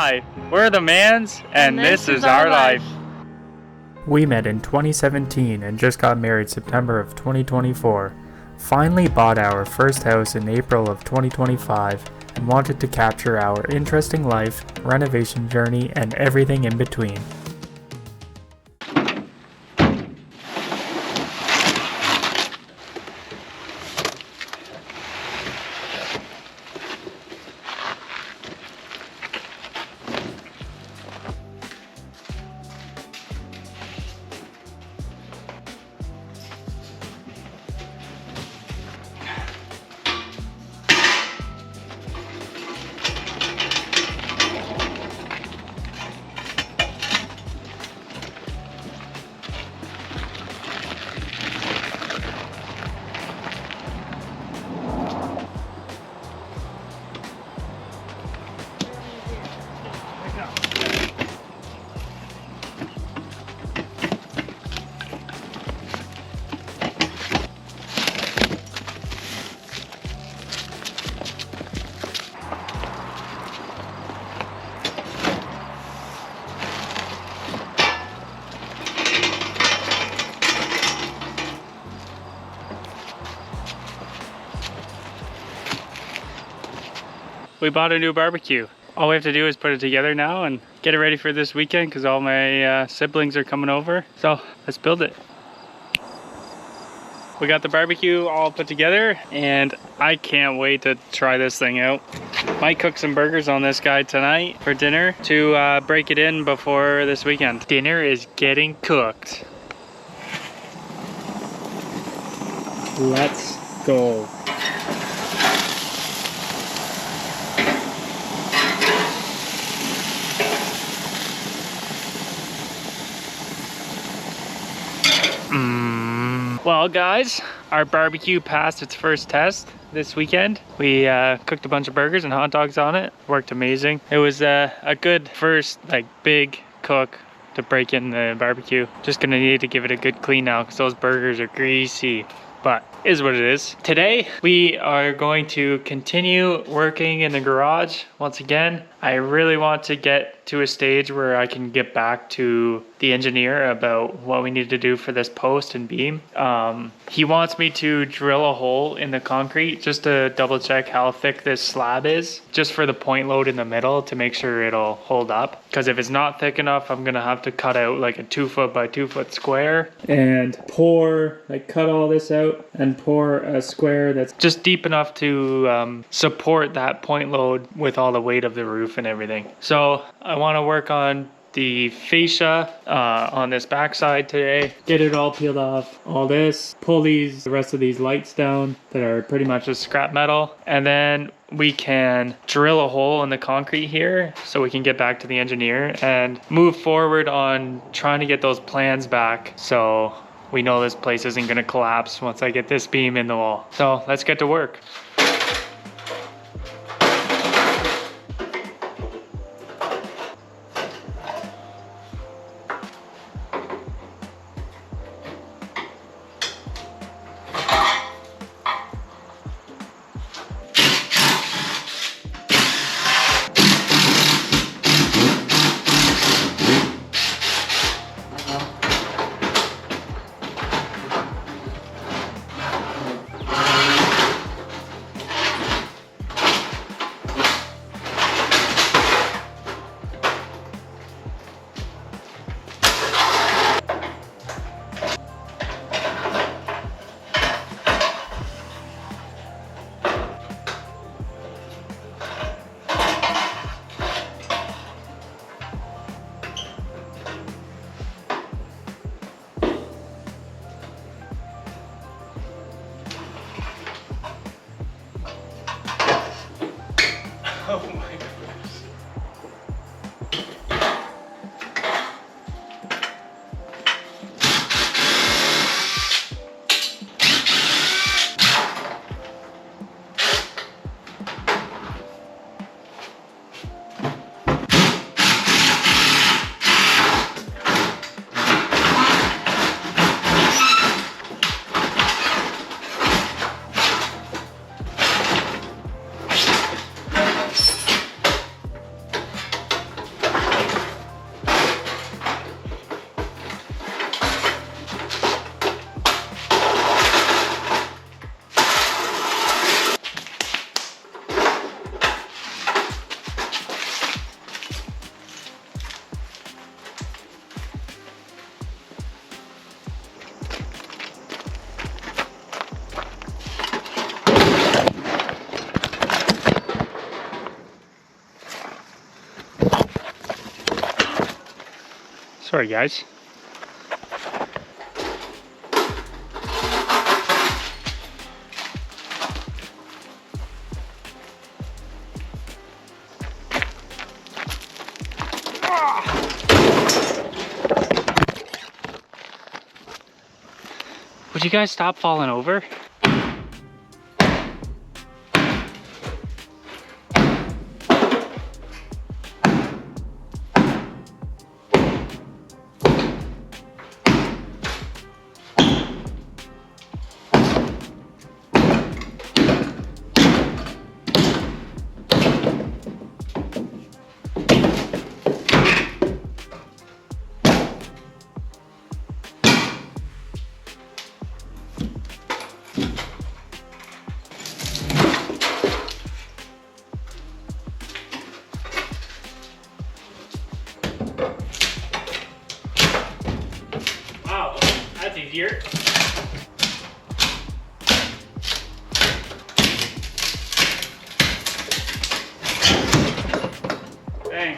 I. We're the Mans, and this is our life. We met in 2017 and just got married September of 2024. Finally bought our first house in April of 2025 and wanted to capture our interesting life, renovation journey, and everything in between. We bought a new barbecue. All we have to do is put it together now and get it ready for this weekend because all my siblings are coming over. So let's build it. We got the barbecue all put together and I can't wait to try this thing out. Might cook some burgers on this guy tonight for dinner to break it in before this weekend. Dinner is getting cooked. Let's go. Well guys, our barbecue passed its first test this weekend. We cooked a bunch of burgers and hot dogs on it. Worked amazing. It was a good first big cook to break in the barbecue. Just gonna need to give it a good clean now because those burgers are greasy. But is what it is. Today we are going to continue working in the garage once again. I really want to get to a stage where I can get back to the engineer about what we need to do for this post and beam. He wants me to drill a hole in the concrete just to double check how thick this slab is, just for the point load in the middle to make sure it'll hold up. Because if it's not thick enough, I'm gonna have to cut out like a 2 foot by 2 foot square and pour, cut all this out and pour a square that's just deep enough to support that point load with all the weight of the roof and everything. So I want to work on the fascia on this backside today, get it all peeled off, all this, pull the rest of these lights down that are pretty much just scrap metal, and then we can drill a hole in the concrete here so we can get back to the engineer and move forward on trying to get those plans back so we know this place isn't going to collapse once I get this beam in the wall. So let's get to work. Oh my goodness. Sorry, guys. Would you guys stop falling over? Wow, that's easier. Dang.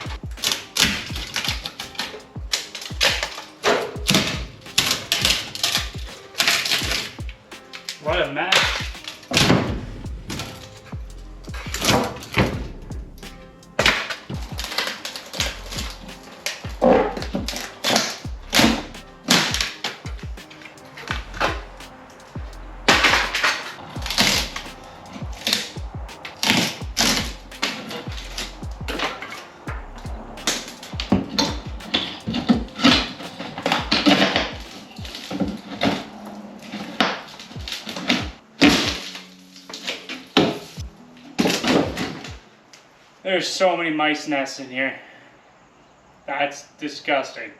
What a mess. There's so many mice nests in here. That's disgusting.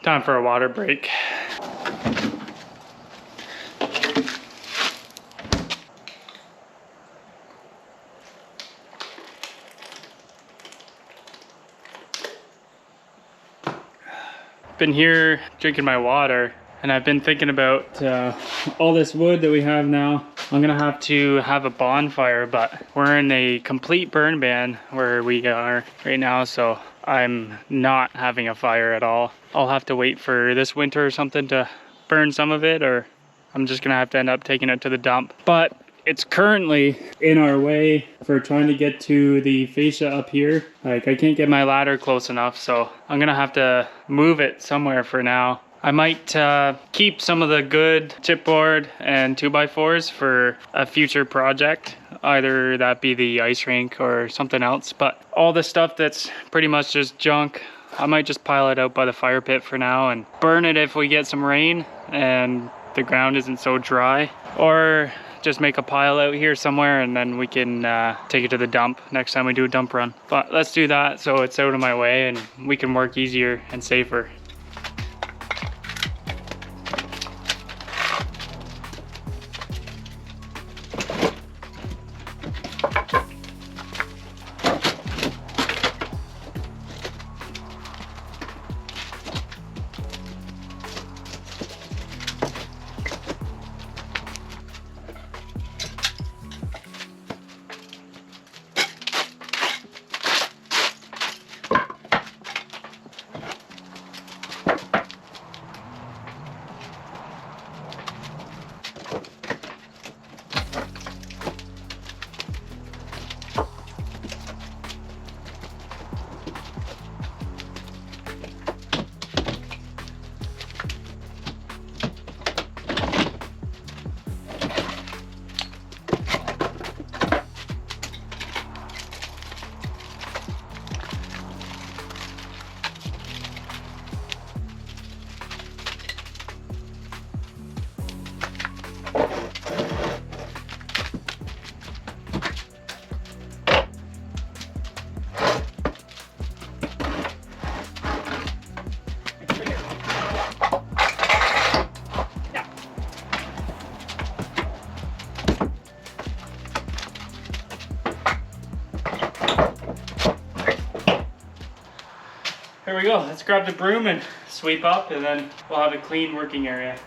Time for a water break. Been here drinking my water, and I've been thinking about all this wood that we have now. I'm gonna have to have a bonfire, but we're in a complete burn ban where we are right now, so I'm not having a fire at all. I'll have to wait for this winter or something to burn some of it, or I'm just gonna have to end up taking it to the dump. But it's currently in our way for trying to get to the fascia up here. Like, I can't get my ladder close enough, so I'm gonna have to move it somewhere for now. I might keep some of the good chipboard and 2x4s for a future project, either that be the ice rink or something else. But all the stuff that's pretty much just junk, I might just pile it out by the fire pit for now and burn it if we get some rain and the ground isn't so dry, or just make a pile out here somewhere and then we can take it to the dump next time we do a dump run. But let's do that so it's out of my way and we can work easier and safer. here we go. Let's grab the broom and sweep up, and then we'll have a clean working area.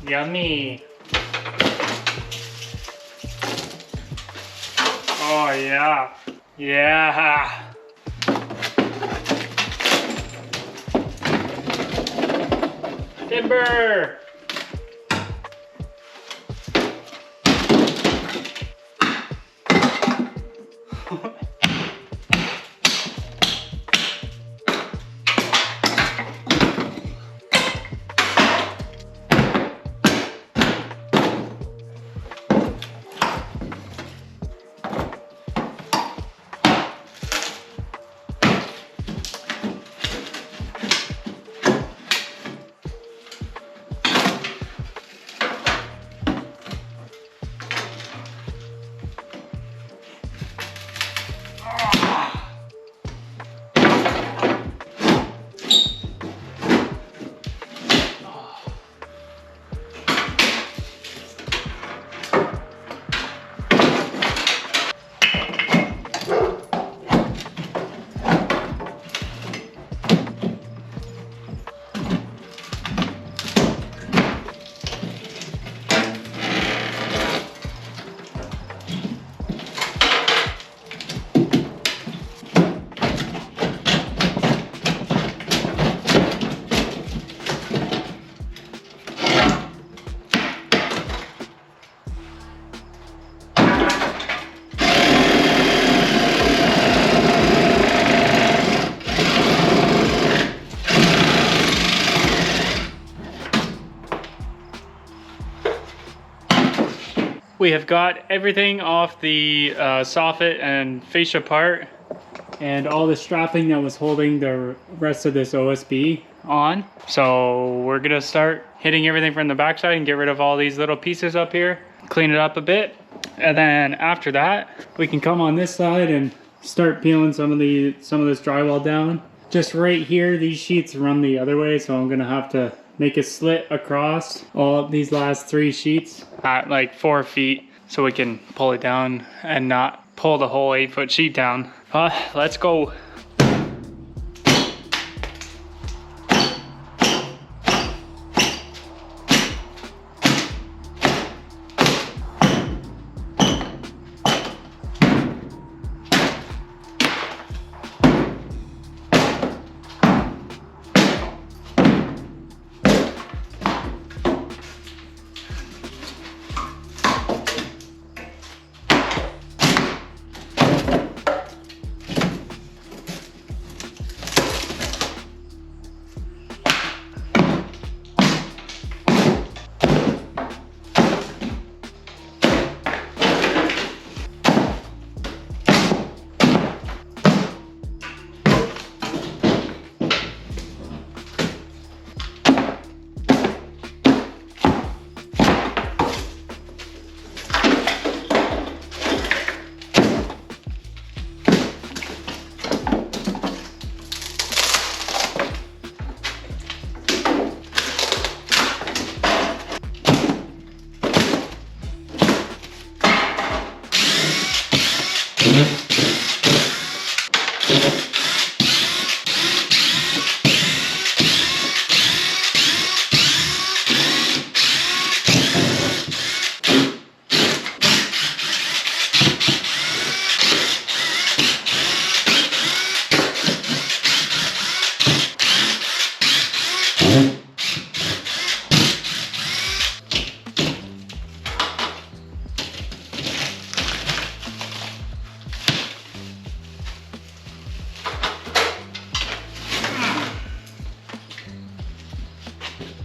Yummy. Oh yeah. Yeah. Timber. We have got everything off the soffit and fascia part and all the strapping that was holding the rest of this OSB on. So we're gonna start hitting everything from the backside and get rid of all these little pieces up here, clean it up a bit. And then after that, we can come on this side and start peeling some of this drywall down. Just right here, these sheets run the other way, so I'm gonna have to make a slit across all these last 3 sheets at like 4 feet so we can pull it down and not pull the whole 8-foot sheet down. Let's go.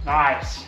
Nice.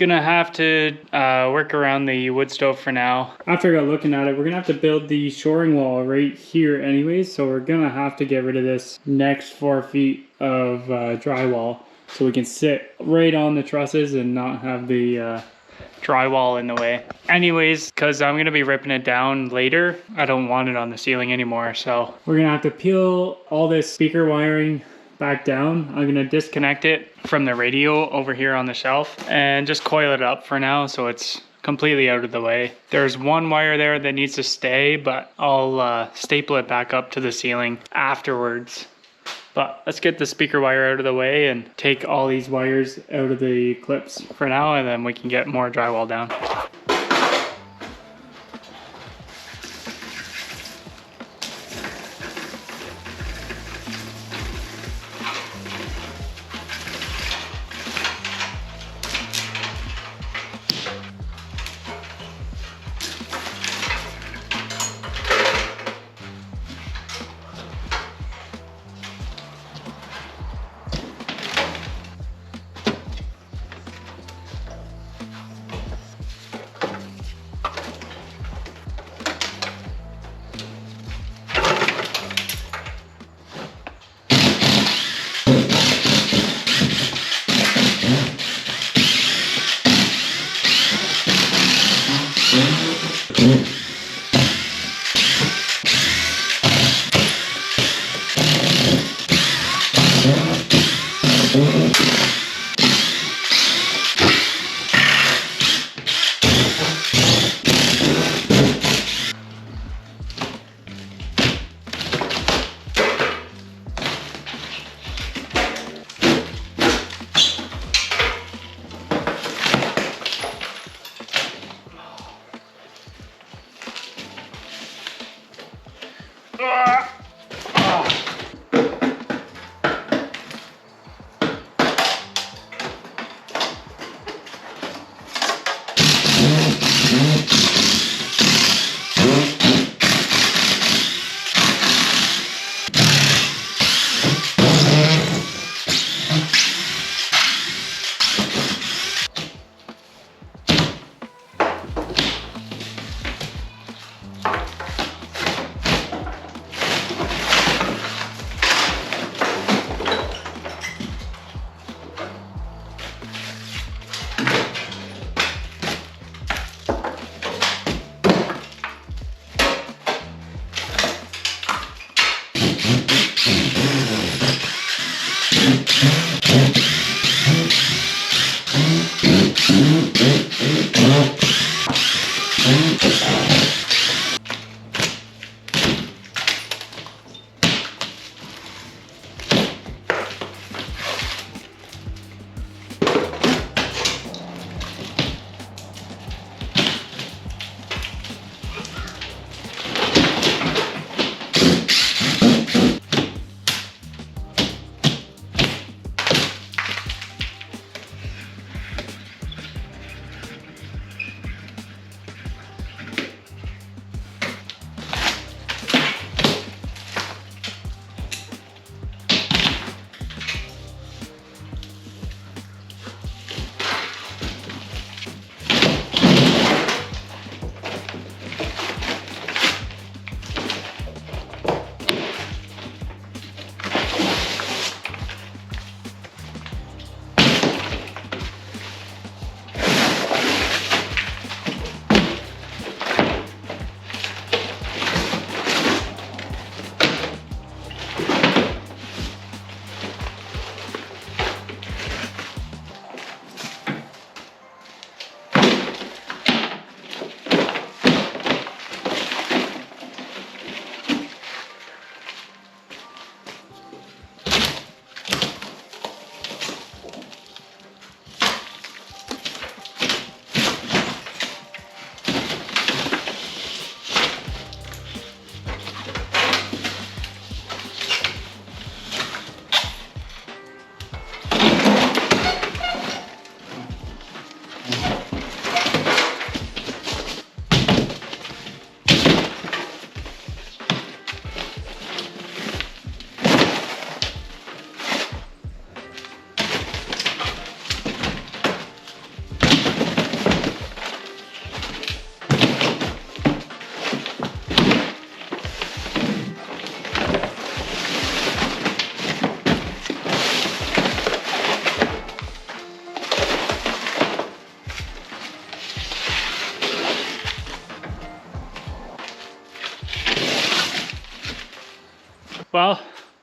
Gonna have to work around the wood stove for now. After I got looking at it, we're gonna have to build the shoring wall right here anyways, so we're gonna have to get rid of this next 4 feet of drywall so we can sit right on the trusses and not have the drywall in the way. Anyways, because I'm gonna be ripping it down later, I don't want it on the ceiling anymore, so we're gonna have to peel all this speaker wiring back down. I'm gonna disconnect it from the radio over here on the shelf and just coil it up for now so it's completely out of the way. There's one wire there that needs to stay, but I'll staple it back up to the ceiling afterwards. But let's get the speaker wire out of the way and take all these wires out of the clips for now, and then we can get more drywall down.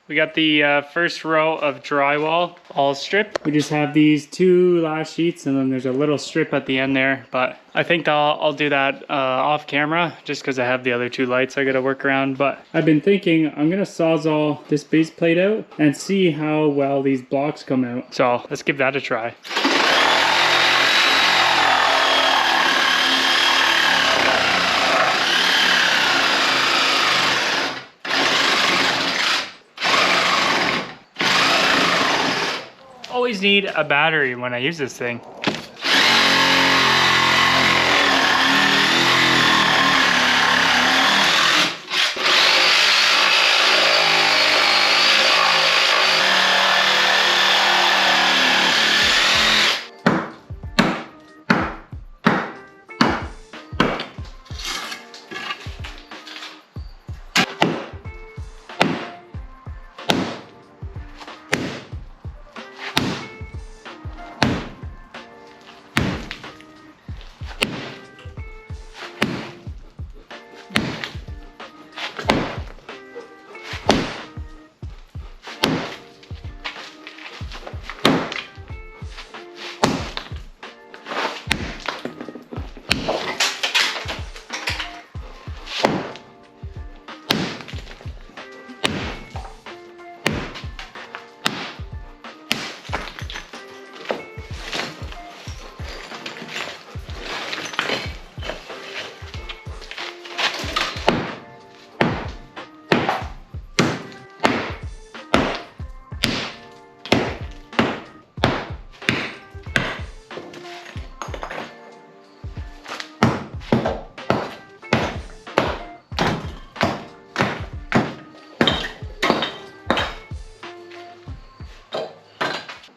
We got the first row of drywall all stripped. We just have these 2 last sheets and then there's a little strip at the end there, but I think I'll do that off camera just because I have the other 2 lights I gotta work around. But I've been thinking I'm gonna sawzall this base plate out and see how well these blocks come out. So let's give that a try. Always need a battery when I use this thing.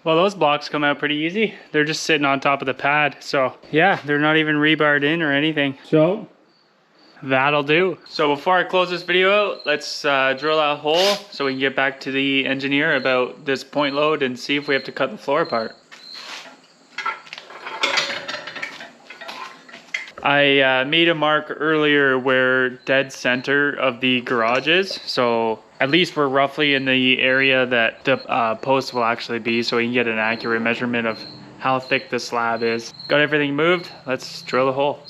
Well, those blocks come out pretty easy. They're just sitting on top of the pad. So yeah, they're not even rebarred in or anything. So that'll do. So before I close this video out, let's drill that hole so we can get back to the engineer about this point load and see if we have to cut the floor apart. I made a mark earlier where dead center of the garage is, so at least we're roughly in the area that the post will actually be, so we can get an accurate measurement of how thick the slab is. Got everything moved, let's drill the hole.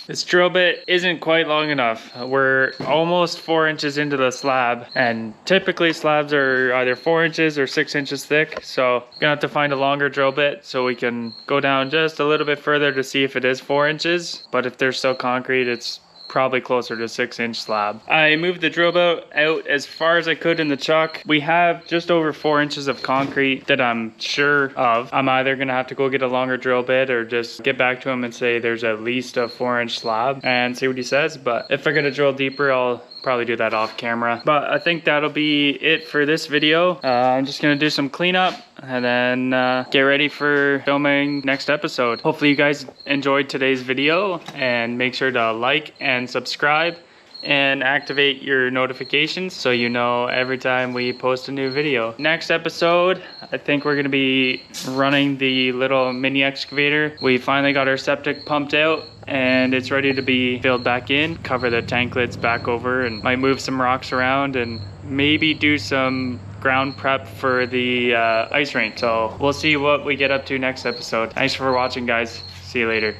This drill bit isn't quite long enough. We're almost 4 inches into the slab, and typically slabs are either 4 inches or 6 inches thick. So gonna have to find a longer drill bit so we can go down just a little bit further to see if it is 4 inches. But if there's still concrete, it's probably closer to 6-inch slab. I moved the drill bit out as far as I could in the chuck. We have just over 4 inches of concrete that I'm sure of. I'm either gonna have to go get a longer drill bit or just get back to him and say there's at least a 4-inch slab and see what he says. But if I gotta drill deeper, I'll probably do that off camera. But I think that'll be it for this video. I'm just gonna do some cleanup and then get ready for filming next episode. Hopefully you guys enjoyed today's video, and make sure to like and subscribe and activate your notifications so you know every time we post a new video. Next episode, I think we're gonna be running the little mini excavator. We finally got our septic pumped out and it's ready to be filled back in. Cover the tank lids back over and might move some rocks around and maybe do some ground prep for the ice rink. So we'll see what we get up to next episode. Thanks for watching, guys. See you later.